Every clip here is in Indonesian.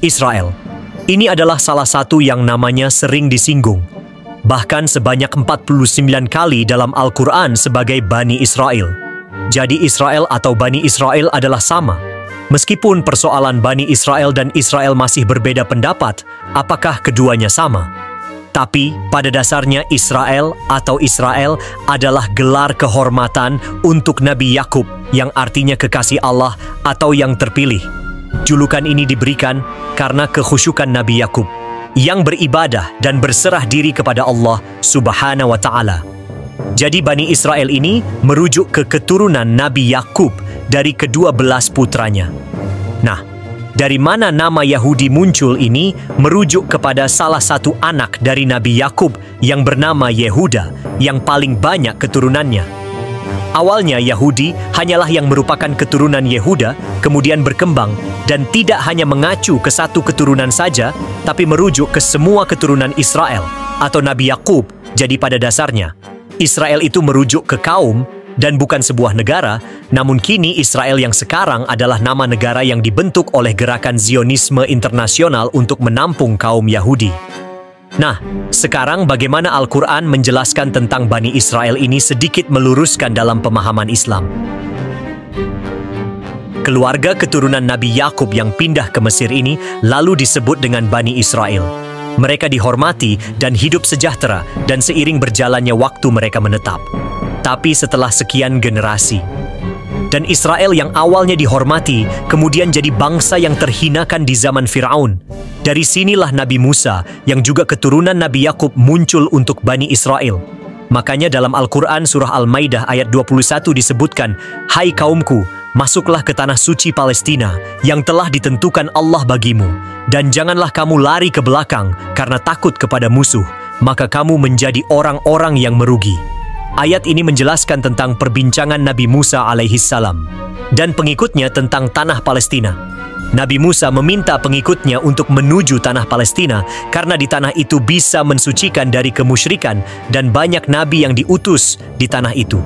Israel. Ini adalah salah satu yang namanya sering disinggung, bahkan sebanyak 49 kali dalam Al-Quran sebagai Bani Israel. Jadi Israel atau Bani Israel adalah sama. Meskipun persoalan Bani Israel dan Israel masih berbeda pendapat, apakah keduanya sama? Tapi pada dasarnya Israel atau Israel adalah gelar kehormatan untuk Nabi Yakub yang artinya kekasih Allah atau yang terpilih. Julukan ini diberikan karena kekhusyukan Nabi Yakub yang beribadah dan berserah diri kepada Allah Subhanahu wa Ta'ala. Jadi Bani Israel ini merujuk ke keturunan Nabi Yakub dari kedua belas putranya. Nah, dari mana nama Yahudi muncul ini merujuk kepada salah satu anak dari Nabi Yakub yang bernama Yehuda yang paling banyak keturunannya. Awalnya Yahudi hanyalah yang merupakan keturunan Yehuda, kemudian berkembang dan tidak hanya mengacu ke satu keturunan saja, tapi merujuk ke semua keturunan Israel atau Nabi Yakub. Jadi pada dasarnya, Israel itu merujuk ke kaum dan bukan sebuah negara, namun kini Israel yang sekarang adalah nama negara yang dibentuk oleh gerakan Zionisme internasional untuk menampung kaum Yahudi. Nah, sekarang bagaimana Al-Quran menjelaskan tentang Bani Israel ini sedikit meluruskan dalam pemahaman Islam. Keluarga keturunan Nabi Yakub yang pindah ke Mesir ini lalu disebut dengan Bani Israel. Mereka dihormati dan hidup sejahtera dan seiring berjalannya waktu mereka menetap. Tapi setelah sekian generasi, dan Israel yang awalnya dihormati kemudian jadi bangsa yang terhinakan di zaman Fir'aun. Dari sinilah Nabi Musa yang juga keturunan Nabi Yakub muncul untuk Bani Israel. Makanya dalam Al-Quran surah Al-Maidah ayat 21 disebutkan, "Hai kaumku, masuklah ke tanah suci Palestina yang telah ditentukan Allah bagimu, dan janganlah kamu lari ke belakang karena takut kepada musuh, maka kamu menjadi orang-orang yang merugi." Ayat ini menjelaskan tentang perbincangan Nabi Musa alaihissalam dan pengikutnya tentang tanah Palestina. Nabi Musa meminta pengikutnya untuk menuju tanah Palestina karena di tanah itu bisa mensucikan dari kemusyrikan dan banyak nabi yang diutus di tanah itu.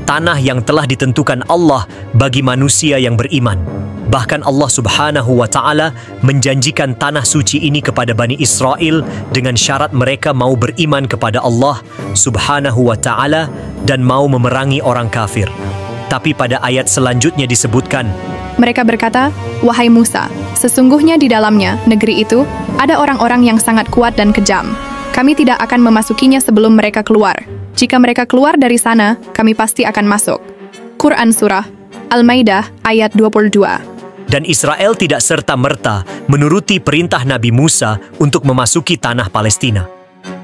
Tanah yang telah ditentukan Allah bagi manusia yang beriman. Bahkan Allah Subhanahu wa Ta'ala menjanjikan tanah suci ini kepada Bani Israel dengan syarat mereka mau beriman kepada Allah Subhanahu wa Ta'ala dan mau memerangi orang kafir. Tapi pada ayat selanjutnya disebutkan, mereka berkata, "Wahai Musa, sesungguhnya di dalamnya, negeri itu, ada orang-orang yang sangat kuat dan kejam. Kami tidak akan memasukinya sebelum mereka keluar. Jika mereka keluar dari sana, kami pasti akan masuk." Quran Surah Al-Maidah ayat 22. Dan Israel tidak serta-merta menuruti perintah Nabi Musa untuk memasuki tanah Palestina.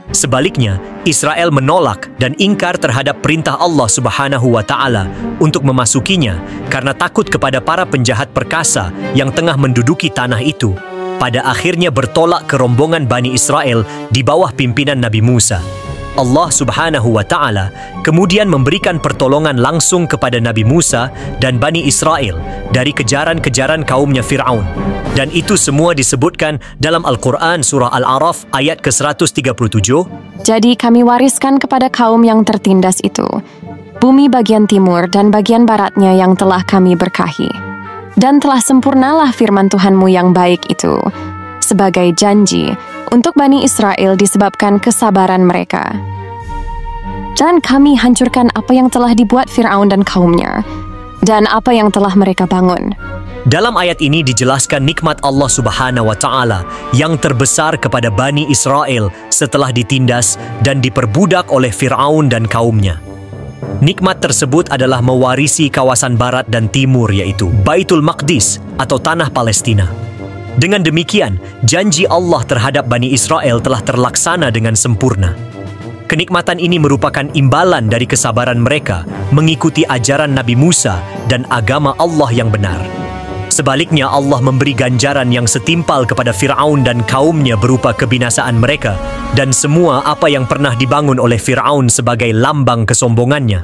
Sebaliknya, Israel menolak dan ingkar terhadap perintah Allah Subhanahu wa Ta'ala untuk memasukinya karena takut kepada para penjahat perkasa yang tengah menduduki tanah itu. Pada akhirnya bertolak ke rombongan Bani Israel di bawah pimpinan Nabi Musa. Allah Subhanahu wa Ta'ala kemudian memberikan pertolongan langsung kepada Nabi Musa dan Bani Israel dari kejaran-kejaran kaumnya Fir'aun. Dan itu semua disebutkan dalam Al-Quran surah Al-A'raf ayat ke-137. Jadi kami wariskan kepada kaum yang tertindas itu bumi bagian timur dan bagian baratnya yang telah kami berkahi. Dan telah sempurnalah firman Tuhanmu yang baik itu sebagai janji untuk Bani Israel disebabkan kesabaran mereka. Dan kami hancurkan apa yang telah dibuat Fir'aun dan kaumnya, dan apa yang telah mereka bangun. Dalam ayat ini dijelaskan nikmat Allah Subhanahu wa Ta'ala yang terbesar kepada Bani Israel setelah ditindas dan diperbudak oleh Fir'aun dan kaumnya. Nikmat tersebut adalah mewarisi kawasan barat dan timur, yaitu Baitul Maqdis atau tanah Palestina. Dengan demikian, janji Allah terhadap Bani Israel telah terlaksana dengan sempurna. Kenikmatan ini merupakan imbalan dari kesabaran mereka mengikuti ajaran Nabi Musa dan agama Allah yang benar. Sebaliknya, Allah memberi ganjaran yang setimpal kepada Fir'aun dan kaumnya berupa kebinasaan mereka dan semua apa yang pernah dibangun oleh Fir'aun sebagai lambang kesombongannya.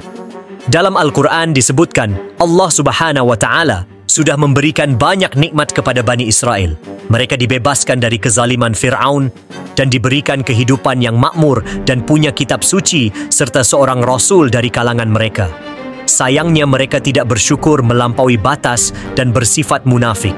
Dalam Al-Quran disebutkan, Allah Subhanahu wa Ta'ala sudah memberikan banyak nikmat kepada Bani Israel. Mereka dibebaskan dari kezaliman Fir'aun dan diberikan kehidupan yang makmur dan punya kitab suci serta seorang rasul dari kalangan mereka. Sayangnya mereka tidak bersyukur melampaui batas dan bersifat munafik.